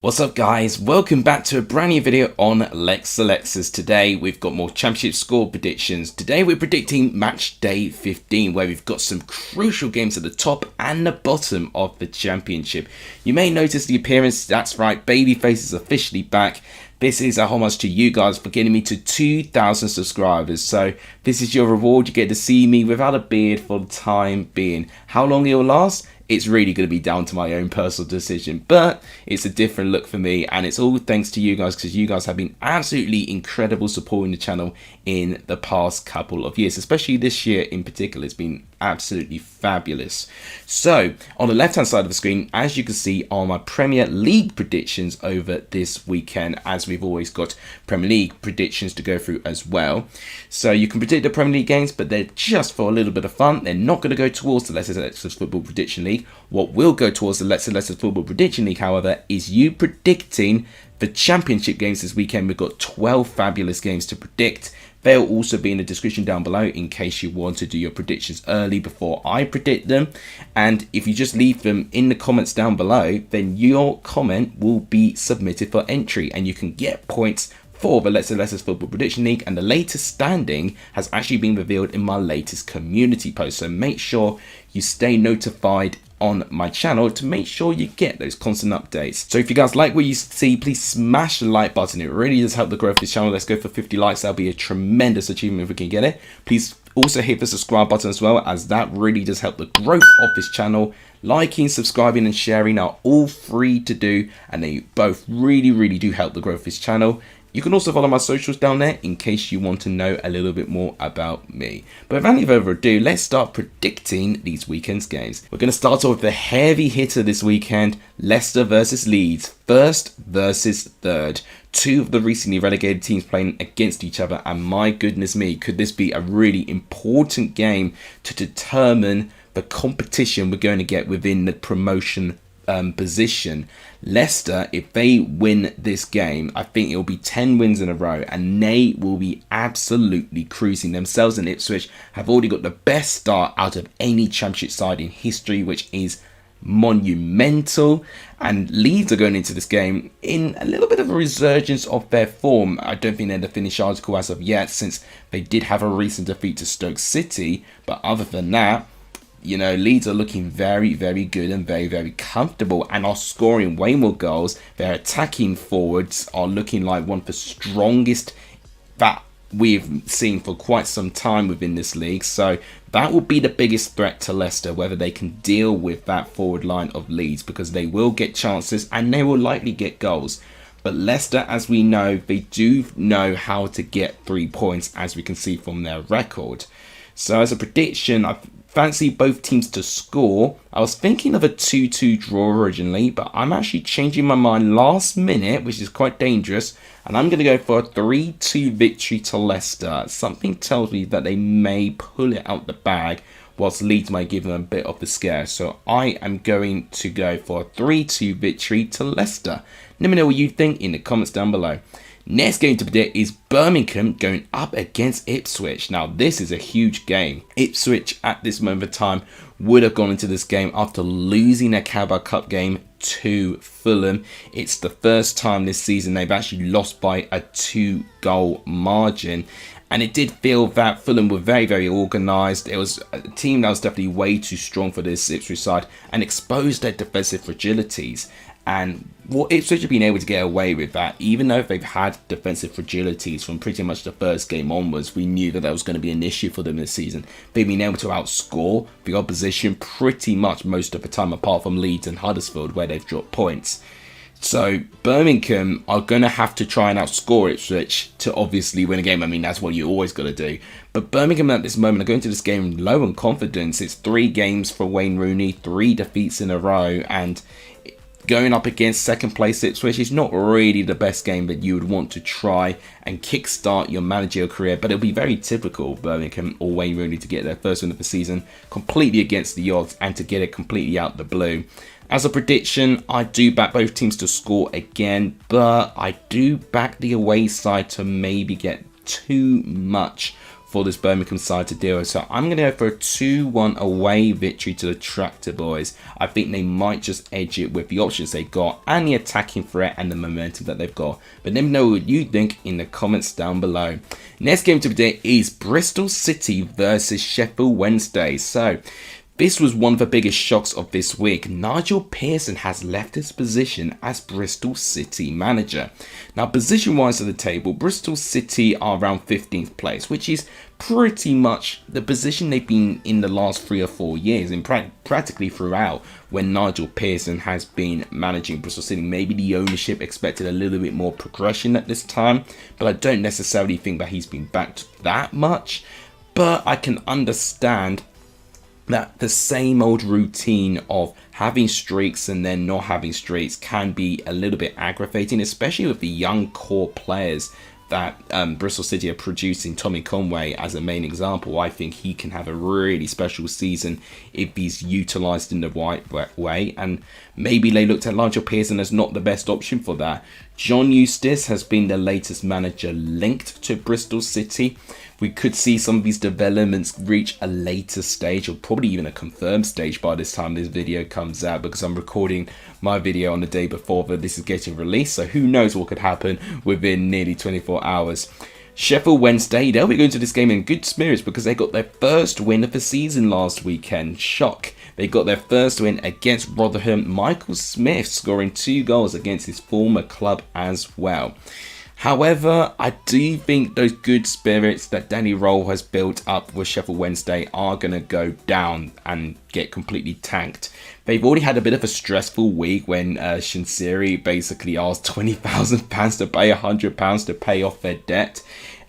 What's up guys, welcome back to a brand new video on Lexers. Today we've got more championship score predictions. Today we're predicting match day 15 where we've got some crucial games at the top and the bottom of the championship. You may notice the appearance, that's right, Babyface is officially back. This is a homage to you guys for getting me to 2,000 subscribers. So this is your reward, you get to see me without a beard for the time being. How long it will last? It's really going to be down to my own personal decision, but it's a different look for me, and it's all thanks to you guys because you guys have been absolutely incredible supporting the channel in the past couple of years, especially this year in particular. It's been absolutely fabulous. So on the left hand side of the screen, as you can see, are my Premier League predictions over this weekend, as we've always got Premier League predictions to go through as well. So you can predict the Premier League games, but they're just for a little bit of fun. They're not going to go towards the Lexers Football Prediction League. What will go towards the Lexers Football Prediction League, however, is you predicting the championship games this weekend. We've got 12 fabulous games to predict. They'll also be in the description down below in case you want to do your predictions early before I predict them. And if you just leave them in the comments down below, then your comment will be submitted for entry and you can get points for the Lexers Football Prediction League, and the latest standing has actually been revealed in my latest community post. So make sure you stay notified on my channel to make sure you get those constant updates. So if you guys like what you see, please smash the like button. It really does help the growth of this channel. Let's go for 50 likes. That'll be a tremendous achievement if we can get it. Please also hit the subscribe button as well, as that really does help the growth of this channel. Liking, subscribing and sharing are all free to do, and they both really do help the growth of this channel. You can also follow my socials down there in case you want to know a little bit more about me. But without any further ado, let's start predicting these weekend's games. We're going to start off with the heavy hitter this weekend, Leicester versus Leeds, first versus third. Two of the recently relegated teams playing against each other, and my goodness me, could this be a really important game to determine the competition we're going to get within the promotion position. Leicester, if they win this game, I think it'll be 10 wins in a row and they will be absolutely cruising. Themselves and Ipswich have already got the best start out of any championship side in history, which is monumental. And Leeds are going into this game in a little bit of a resurgence of their form. I don't think they're the finished article as of yet, since they did have a recent defeat to Stoke City, but other than that, you know, Leeds are looking very good and very comfortable and are scoring way more goals. Their attacking forwards are looking like one of the strongest that we've seen for quite some time within this league. So that will be the biggest threat to Leicester, whether they can deal with that forward line of Leeds, because they will get chances and they will likely get goals. But Leicester, as we know, they do know how to get 3 points, as we can see from their record. So as a prediction, I fancy both teams to score. I was thinking of a 2-2 draw originally, but I'm actually changing my mind last minute, which is quite dangerous, and I'm going to go for a 3-2 victory to Leicester. Something tells me that they may pull it out the bag, whilst Leeds might give them a bit of the scare. So I am going to go for a 3-2 victory to Leicester. Let me know what you think in the comments down below. Next game to predict is Birmingham going up against Ipswich. Now this is a huge game. Ipswich at this moment of time would have gone into this game after losing their Carabao Cup game to Fulham. It's the first time this season they've actually lost by a 2-goal margin. And it did feel that Fulham were very organised. It was a team that was definitely way too strong for this Ipswich side and exposed their defensive fragilities. And what Ipswich have been able to get away with that, even though they've had defensive fragilities from pretty much the first game onwards, we knew that was going to be an issue for them this season. They've been able to outscore the opposition pretty much most of the time, apart from Leeds and Huddersfield, where they've dropped points. So Birmingham are going to have to try and outscore Ipswich to obviously win a game. I mean, that's what you always got to do. But Birmingham at this moment are going to this game low on confidence. It's 3 games for Wayne Rooney, 3 defeats in a row, and going up against second place Ipswich is not really the best game that you would want to try and kickstart your managerial career, but it'll be very typical of Birmingham or Wayne Rooney to get their first win of the season completely against the odds and to get it completely out the blue. As a prediction, I do back both teams to score again, but I do back the away side to maybe get too much for this Birmingham side to deal with. So I'm going to go for a 2-1 away victory to the Tractor Boys. I think they might just edge it with the options they've got and the attacking threat and the momentum that they've got. But let me know what you think in the comments down below. Next game to predict is Bristol City versus Sheffield Wednesday. So this was one of the biggest shocks of this week. Nigel Pearson has left his position as Bristol City manager. Now, position-wise of the table, Bristol City are around 15th place, which is pretty much the position they've been in the last 3 or 4 years, and practically throughout when Nigel Pearson has been managing Bristol City. Maybe the ownership expected a little bit more progression at this time, but I don't necessarily think that he's been backed that much. But I can understand that the same old routine of having streaks and then not having streaks can be a little bit aggravating, especially with the young core players that Bristol City are producing. Tommy Conway as a main example. I think he can have a really special season if he's utilised in the right way, and maybe they looked at Nigel Pearson as not the best option for that. John Eustace has been the latest manager linked to Bristol City. We could see some of these developments reach a later stage, or probably even a confirmed stage by this time this video comes out, because I'm recording my video on the day before that this is getting released. So who knows what could happen within nearly 24 hours. Sheffield Wednesday, they'll be going to this game in good spirits because they got their first win of the season last weekend. Shock. They got their first win against Rotherham. Michael Smith scoring 2 goals against his former club as well. However, I do think those good spirits that Danny Roll has built up with Sheffield Wednesday are going to go down and get completely tanked. They've already had a bit of a stressful week when Shinsiri basically asked £20,000 to pay £100 to pay off their debt.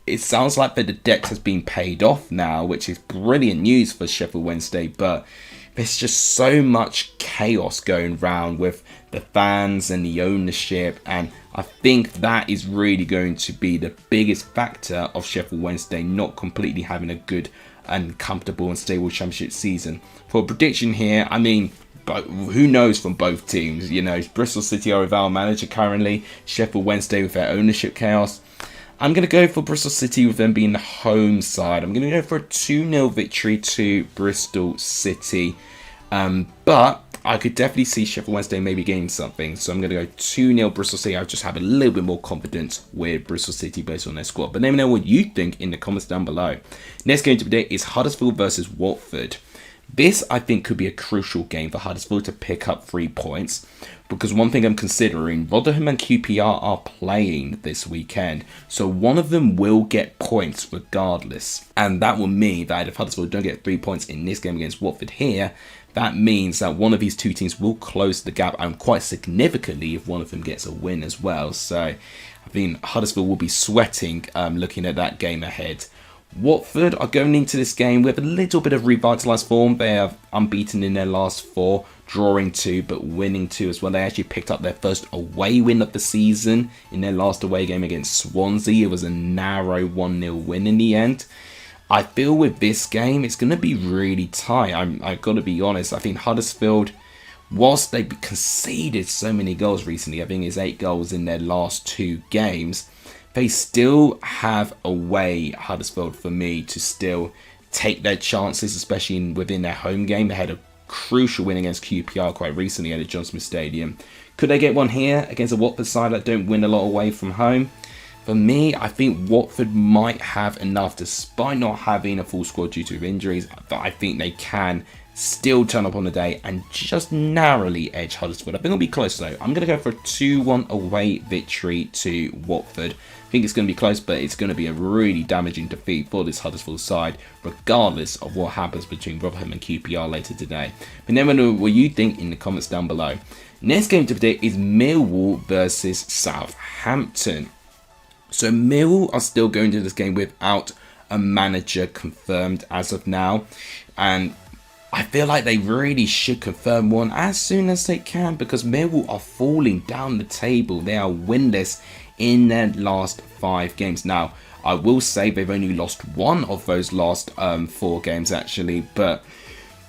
It sounds like that the debt has been paid off now, which is brilliant news for Sheffield Wednesday, but there's just so much chaos going round with the fans and the ownership, and I think that is really going to be the biggest factor of Sheffield Wednesday not completely having a good and comfortable and stable championship season. For a prediction here, I mean, but who knows from both teams? You know, Bristol City are without a manager currently, Sheffield Wednesday with their ownership chaos. I'm going to go for Bristol City with them being the home side. I'm going to go for a 2-0 victory to Bristol City. But I could definitely see Sheffield Wednesday maybe getting something. So I'm going to go 2-0 Bristol City. I just have a little bit more confidence with Bristol City based on their squad. But let me know what you think in the comments down below. Next game today is Huddersfield versus Watford. This, I think, could be a crucial game for Huddersfield to pick up 3 points. Because one thing I'm considering, Rotherham and QPR are playing this weekend. So one of them will get points regardless. And that will mean that if Huddersfield don't get 3 points in this game against Watford here, that means that one of these two teams will close the gap, and quite significantly if one of them gets a win as well. So I think Huddersfield will be sweating looking at that game ahead. Watford are going into this game with a little bit of revitalised form. They are unbeaten in their last 4, drawing 2 but winning 2 as well. They actually picked up their first away win of the season in their last away game against Swansea. It was a narrow 1-0 win in the end. I feel with this game it's going to be really tight. I've got to be honest. I think Huddersfield, whilst they conceded so many goals recently, I think it's 8 goals in their last 2 games, they still have a way, Huddersfield, for me, to still take their chances, especially within their home game. They had a crucial win against QPR quite recently at the John Smith Stadium. Could they get one here against a Watford side that don't win a lot away from home? For me, I think Watford might have enough, despite not having a full squad due to injuries, that I think they can still turn up on the day and just narrowly edge Huddersfield. I think it'll be close though. I'm going to go for a 2-1 away victory to Watford. I think it's going to be close, but it's going to be a really damaging defeat for this Huddersfield side, regardless of what happens between Rotherham and QPR later today. But let me know what you think in the comments down below. Next game to predict is Millwall versus Southampton. So Millwall are still going to this game without a manager confirmed as of now, and I feel like they really should confirm one as soon as they can, because Millwall are falling down the table. They are winless in their last 5 games. Now, I will say they've only lost 1 of those last 4 games actually, but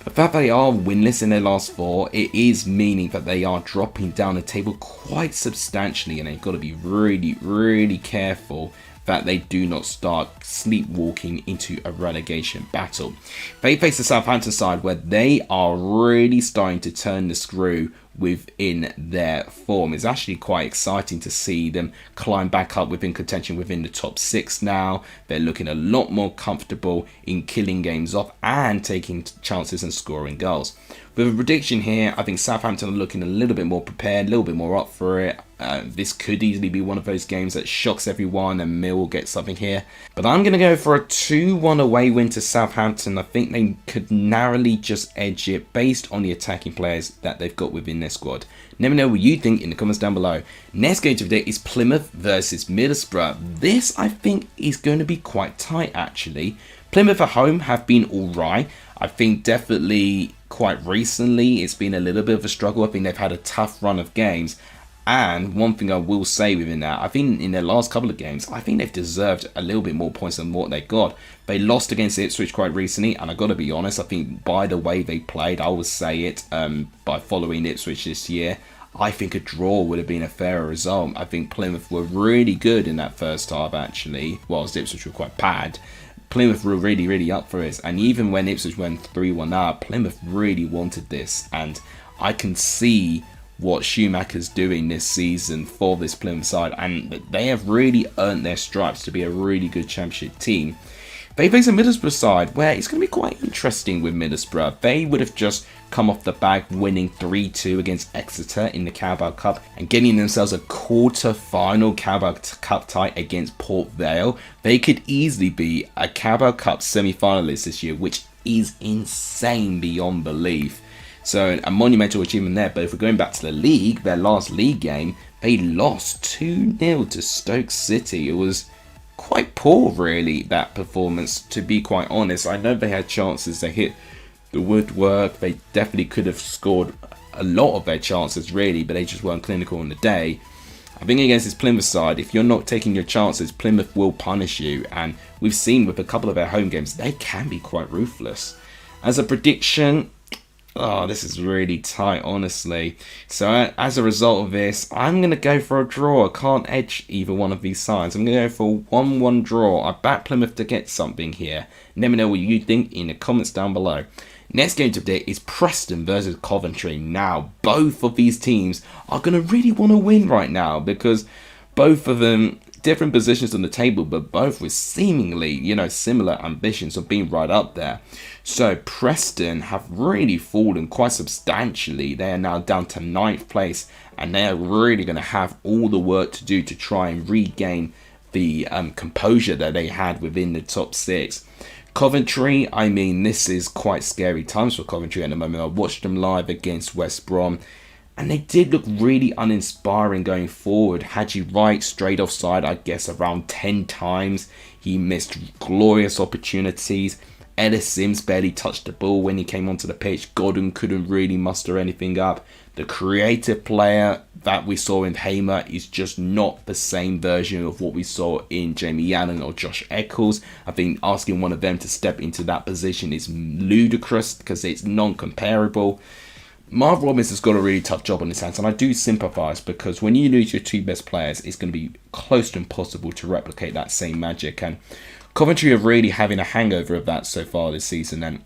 the fact that they are winless in their last 4, it is meaning that they are dropping down the table quite substantially, and they've got to be really, really careful that they do not start sleepwalking into a relegation battle. They face the Southampton side where they are really starting to turn the screw within their form. It's actually quite exciting to see them climb back up within contention within the top 6 now. They're looking a lot more comfortable in killing games off and taking chances and scoring goals. With a prediction here, I think Southampton are looking a little bit more prepared, a little bit more up for it. This could easily be one of those games that shocks everyone and Mill will get something here. But I'm going to go for a 2-1 away win to Southampton. I think they could narrowly just edge it based on the attacking players that they've got within their squad. Let me know what you think in the comments down below. Next game today is Plymouth versus Middlesbrough. This, I think, is going to be quite tight, actually. Plymouth at home have been alright. I think definitely quite recently it's been a little bit of a struggle. I think they've had a tough run of games. And one thing I will say within that, I think in their last couple of games, I think they've deserved a little bit more points than what they got. They lost against Ipswich quite recently, and I got to be honest, I think by the way they played, I will say it, by following Ipswich this year, I think a draw would have been a fairer result. I think Plymouth were really good in that first half, actually, whilst Ipswich were quite bad. Plymouth were really up for it, and even when Ipswich went 3-1 up, Plymouth really wanted this, and I can see what Schumacher's doing this season for this Plymouth side, and they have really earned their stripes to be a really good championship team. They face a Middlesbrough side where it's going to be quite interesting with Middlesbrough. They would have just come off the back winning 3-2 against Exeter in the Carabao Cup and getting themselves a quarter-final Carabao Cup tie against Port Vale. They could easily be a Carabao Cup semi-finalist this year, which is insane beyond belief. So a monumental achievement there. But if we're going back to the league, their last league game, they lost 2-0 to Stoke City. It was quite poor, really, that performance, to be quite honest. I know they had chances, they hit the woodwork, they definitely could have scored a lot of their chances, really, but they just weren't clinical on the day. I think against this Plymouth side, if you're not taking your chances, Plymouth will punish you, and we've seen with a couple of their home games, they can be quite ruthless. As a prediction, oh, this is really tight, honestly. So as a result of this, I'm going to go for a draw. I can't edge either one of these sides. I'm going to go for a 1-1 draw. I back Plymouth to get something here. Let me know what you think in the comments down below. Next game today is Preston versus Coventry. Now, both of these teams are going to really want to win right now because both of them different positions on the table, but both with seemingly, similar ambitions of being right up there. So Preston have really fallen quite substantially. They are now down to 9th place, and they are really going to have all the work to do to try and regain the composure that they had within the top 6. Coventry, I mean, this is quite scary times for Coventry at the moment. I watched them live against West Brom, and they did look really uninspiring going forward. Haji Wright straight offside, I guess, around 10 times. He missed glorious opportunities. Ellis Sims barely touched the ball when he came onto the pitch. Godden couldn't really muster anything up. The creative player that we saw in Hamer is just not the same version of what we saw in Jamie Allen or Josh Eccles. I think asking one of them to step into that position is ludicrous because it's non-comparable. Marv Robinson's got a really tough job on his hands, and I do sympathise because when you lose your 2 best players, it's going to be close to impossible to replicate that same magic. And Coventry are really having a hangover of that so far this season, and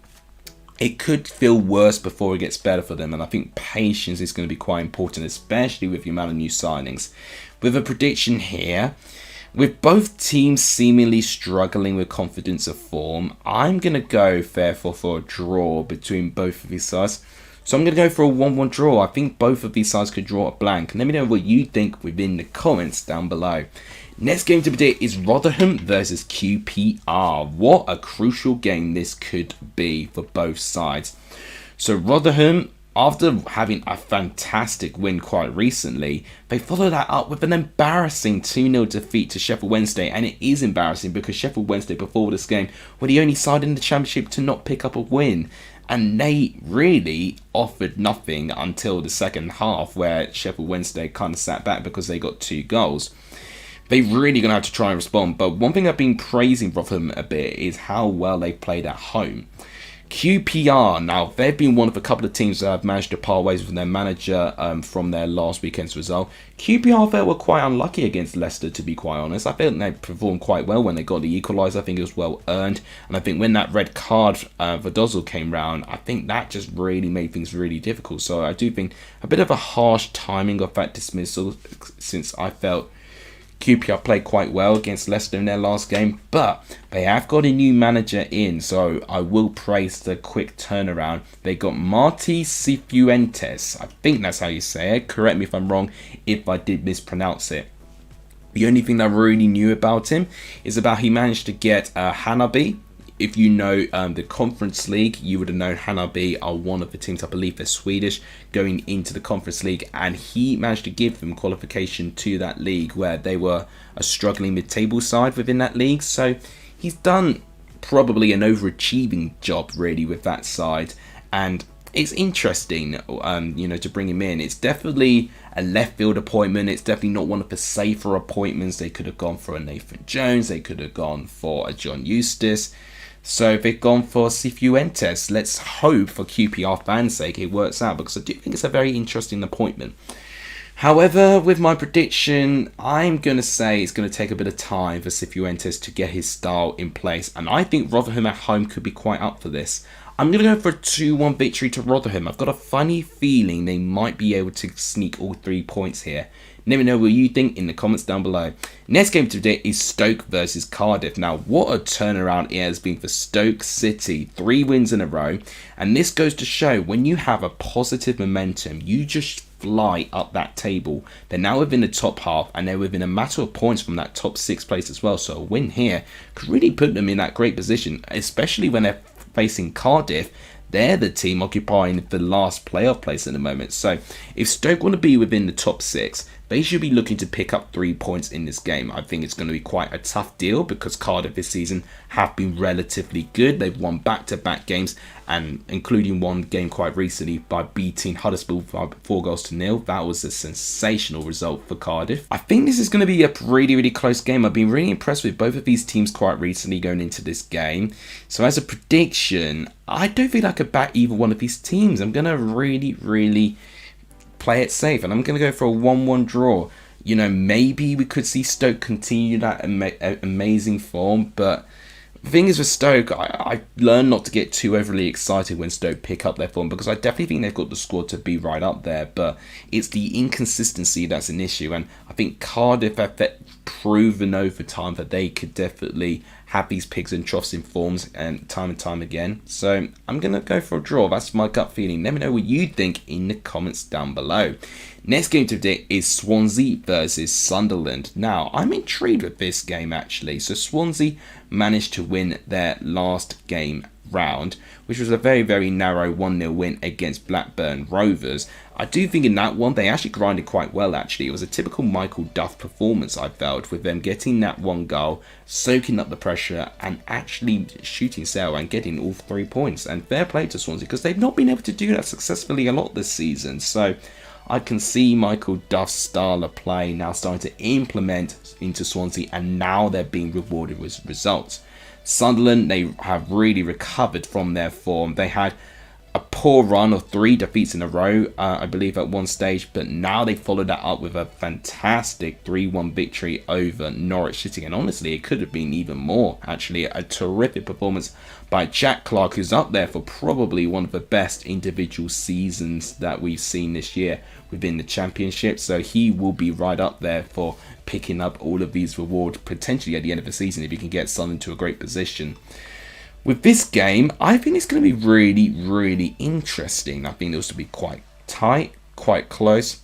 it could feel worse before it gets better for them. And I think patience is going to be quite important, especially with the amount of new signings. With a prediction here, with both teams seemingly struggling with confidence of form, I'm going to go therefore for a draw between both of these sides. So I'm going to go for a 1-1 draw. I think both of these sides could draw a blank. Let me know what you think within the comments down below. Next game to predict is Rotherham versus QPR. What a crucial game this could be for both sides. So Rotherham, after having a fantastic win quite recently, they follow that up with an embarrassing 2-0 defeat to Sheffield Wednesday. And it is embarrassing because Sheffield Wednesday before this game were the only side in the Championship to not pick up a win. And they really offered nothing until the second half, where Sheffield Wednesday kind of sat back because they got 2 goals. They're really going to have to try and respond. But one thing I've been praising Rotherham a bit is how well they played at home. QPR, now they've been one of a couple of teams that have managed to part ways with their manager from their last weekend's result. QPR felt were quite unlucky against Leicester, to be quite honest. I felt they performed quite well when they got the equaliser. I think it was well earned, and I think when that red card for Dozzle came round, I think that just really made things really difficult. So I do think a bit of a harsh timing of that dismissal, since I felt QPR played quite well against Leicester in their last game, but they have got a new manager in, so I will praise the quick turnaround. They got Marti Cifuentes. I think that's how you say it. Correct me if I'm wrong if I did mispronounce it. The only thing that I really knew about him is about he managed to get Hanabi. If you know the Conference League, you would have known Hanabi are one of the teams, I believe they're Swedish, going into the Conference League, and he managed to give them qualification to that league where they were a struggling mid-table side within that league. So he's done probably an overachieving job really with that side, and it's interesting, to bring him in. It's definitely a left field appointment. It's definitely not one of the safer appointments. They could have gone for a Nathan Jones. They could have gone for a John Eustace. So they've gone for Cifuentes. Let's hope, for QPR fans' sake, it works out, because I do think it's a very interesting appointment. However, with my prediction, I'm going to say it's going to take a bit of time for Cifuentes to get his style in place, and I think Rotherham at home could be quite up for this. I'm going to go for a 2-1 victory to Rotherham. I've got a funny feeling they might be able to sneak all 3 points here. Let me know what you think in the comments down below. Next game today is Stoke versus Cardiff. Now, what a turnaround it has been for Stoke City. 3 wins in a row. And this goes to show, when you have a positive momentum, you just fly up that table. They're now within the top half, and they're within a matter of points from that top 6 place as well. So a win here could really put them in that great position, especially when they're facing Cardiff. They're the team occupying the last playoff place at the moment. So if Stoke want to be within the top 6, they should be looking to pick up 3 points in this game. I think it's going to be quite a tough deal, because Cardiff this season have been relatively good. They've won back-to-back games, and including one game quite recently by beating Huddersfield by 4-0. That was a sensational result for Cardiff. I think this is going to be a really, really close game. I've been really impressed with both of these teams quite recently going into this game. So as a prediction, I don't think I could back either one of these teams. I'm going to really play it safe, and I'm going to go for a 1-1 draw. Maybe we could see Stoke continue that amazing form, but the thing is with Stoke, I learned not to get too overly excited when Stoke pick up their form, because I definitely think they've got the squad to be right up there, but it's the inconsistency that's an issue, and I think Cardiff have proven over time that they could definitely have these pigs and troughs in forms and time again. So I'm going to go for a draw. That's my gut feeling. Let me know what you think in the comments down below. Next game today is Swansea versus Sunderland. Now, I'm intrigued with this game actually. So Swansea managed to win their last game round, which was a very narrow 1-0 win against Blackburn Rovers. I do think in that one they actually grinded quite well actually. It was a typical Michael Duff performance, I felt, with them getting that 1 goal, soaking up the pressure, and actually shooting sail and getting all 3 points. And fair play to Swansea, because they've not been able to do that successfully a lot this season. So I can see Michael Duff's style of play now starting to implement into Swansea, and now they're being rewarded with results. Sunderland, they have really recovered from their form. They had a poor run of 3 defeats in a row, I believe at one stage, but now they followed that up with a fantastic 3-1 victory over Norwich City, and honestly it could have been even more actually. A terrific performance by Jack Clark, who's up there for probably one of the best individual seasons that we've seen this year within the Championship, so he will be right up there for picking up all of these rewards potentially at the end of the season if he can get Sunderland to a great position. With this game, I think it's going to be really interesting. I think this will be quite tight, quite close,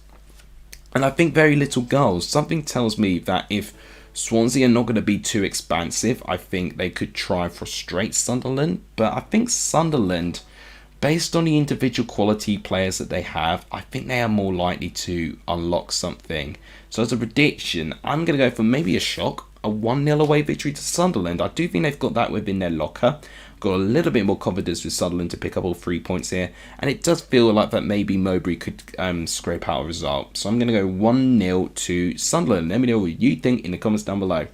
and I think very little goals. Something tells me that if Swansea are not going to be too expansive, I think they could try and frustrate Sunderland. But I think Sunderland, based on the individual quality players that they have, I think they are more likely to unlock something. So as a prediction, I'm going to go for maybe a shock. a 1-0 away victory to Sunderland. I do think they've got that within their locker. Got a little bit more confidence with Sunderland to pick up all 3 points here. And it does feel like that maybe Mowbray could scrape out a result. So I'm going to go 1-0 to Sunderland. Let me know what you think in the comments down below.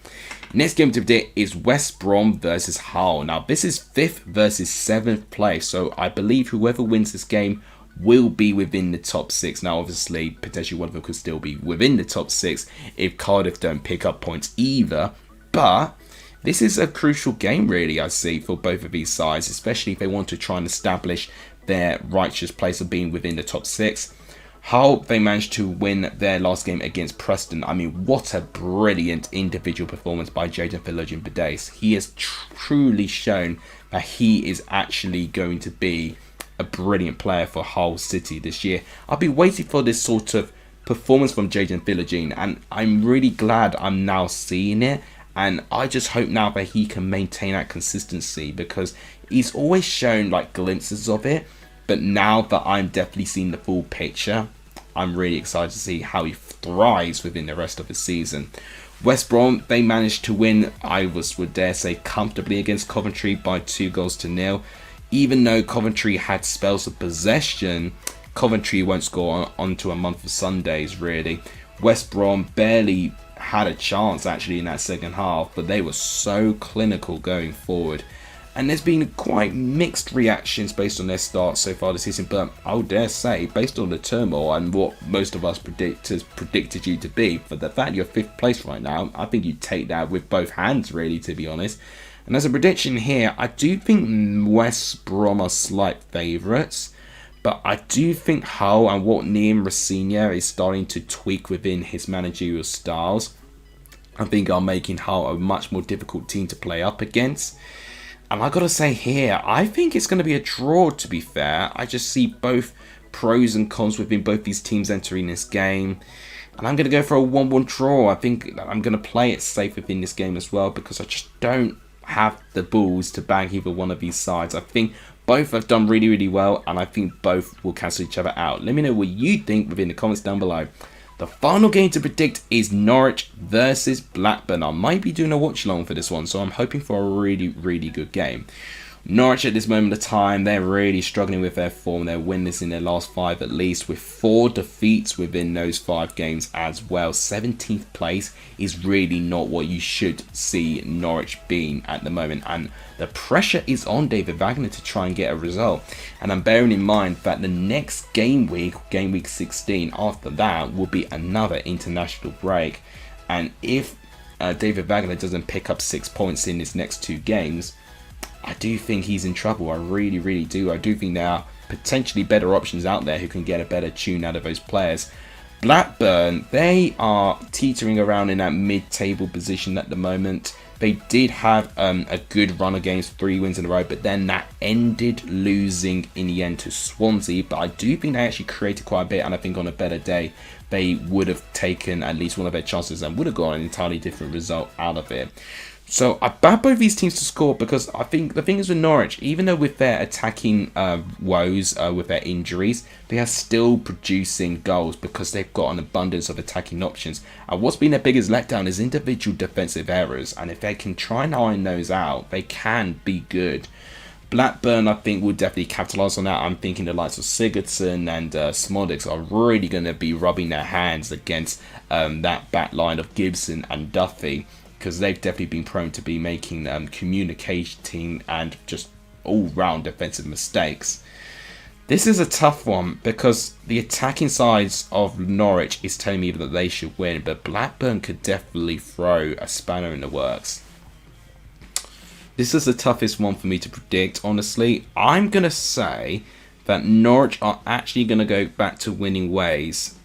Next game to predict is West Brom versus Hull. Now, this is 5th versus 7th place. So I believe whoever wins this game will be within the top 6. Now, obviously, potentially one of them could still be within the top 6 if Cardiff don't pick up points either. But this is a crucial game, really, I see, for both of these sides, especially if they want to try and establish their righteous place of being within the top 6. How they managed to win their last game against Preston. I mean, what a brilliant individual performance by Jadon Philogene-Bidace. He has truly shown that he is actually going to be a brilliant player for Hull City this year. I'll be waiting for this sort of performance from Jadon Philogene, and I'm really glad I'm now seeing it. And I just hope now that he can maintain that consistency, because he's always shown like glimpses of it. But now that I'm definitely seeing the full picture, I'm really excited to see how he thrives within the rest of the season. West Brom, they managed to win, I would dare say, comfortably against Coventry by 2-0. Even though Coventry had spells of possession, Coventry won't score onto a month of Sundays, really. West Brom barely had a chance actually in that second half, but they were so clinical going forward. And there's been quite mixed reactions based on their start so far this season, but I would dare say, based on the turmoil and what most of us predicted you to be, for the fact you're 5th place right now, I think you take that with both hands, really, to be honest. And as a prediction here, I do think West Brom are slight favourites, but I do think Hull and what Liam Rosenior is starting to tweak within his managerial styles, I think are making Hull a much more difficult team to play up against. And I gotta say here, I think it's going to be a draw, to be fair. I just see both pros and cons within both these teams entering this game. And I'm going to go for a 1-1 draw. I think I'm going to play it safe within this game as well, because I just don't have the balls to bag either one of these sides. I think both have done really, really well, and I think both will cancel each other out. Let me know what you think within the comments down below. The final game to predict is Norwich versus Blackburn. I might be doing a watch along for this one, so I'm hoping for a really, really good game. Norwich at this moment of time, they're really struggling with their form. They're winless in their last 5 at least, with 4 defeats within those 5 games as well. 17th place is really not what you should see Norwich being at the moment. And the pressure is on David Wagner to try and get a result. And I'm bearing in mind that the next game week 16, after that will be another international break. And if David Wagner doesn't pick up 6 points in his next 2 games, I do think he's in trouble. I really, really do. I do think there are potentially better options out there who can get a better tune out of those players. Blackburn, they are teetering around in that mid-table position at the moment. They did have a good run against 3 wins in a row, but then that ended losing in the end to Swansea. But I do think they actually created quite a bit, and I think on a better day, they would have taken at least one of their chances and would have got an entirely different result out of it. So I back both these teams to score, because I think the thing is with Norwich, even though with their attacking woes, with their injuries, they are still producing goals because they've got an abundance of attacking options. And what's been their biggest letdown is individual defensive errors. And if they can try and iron those out, they can be good. Blackburn, I think, will definitely capitalise on that. I'm thinking the likes of Sigurdsson and Smodics are really going to be rubbing their hands against that back line of Gibson and Duffy, because they've definitely been prone to be making communicating and just all-round defensive mistakes. This is a tough one, because the attacking sides of Norwich is telling me that they should win, but Blackburn could definitely throw a spanner in the works. This is the toughest one for me to predict, honestly. I'm going to say that Norwich are actually going to go back to winning ways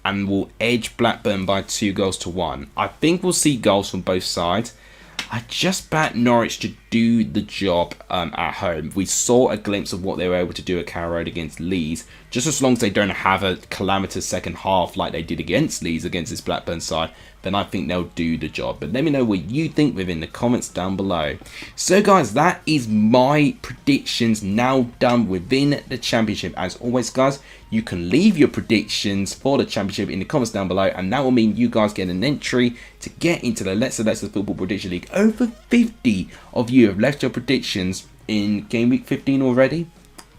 and will edge Blackburn by 2-1. I think we'll see goals from both sides. I just back Norwich to do the job at home. We saw a glimpse of what they were able to do at Carrow Road against Leeds. Just as long as they don't have a calamitous second half like they did against Leeds, against this Blackburn side, then I think they'll do the job. But let me know what you think within the comments down below. So guys, that is my predictions now done within the Championship. As always guys, you can leave your predictions for the championship in the comments down below, and that will mean you guys get an entry to get into the Let's Leicester Football Prediction League. Over 50 of you have left your predictions in game week 15 already.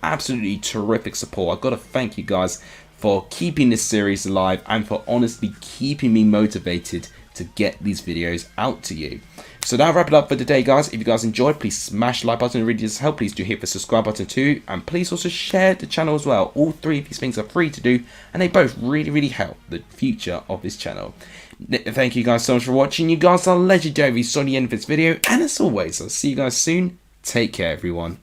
Absolutely terrific support. I've got to thank you guys for keeping this series alive and for honestly keeping me motivated to get these videos out to you. So that'll wrap it up for today, guys. If you guys enjoyed, please smash the like button. It really does help. Please do hit the subscribe button too, and please also share the channel as well. All three of these things are free to do, and they both really help the future of this channel. Thank you guys so much for watching. You guys are legendary. You saw the end of this video, and as always, I'll see you guys soon. Take care, everyone.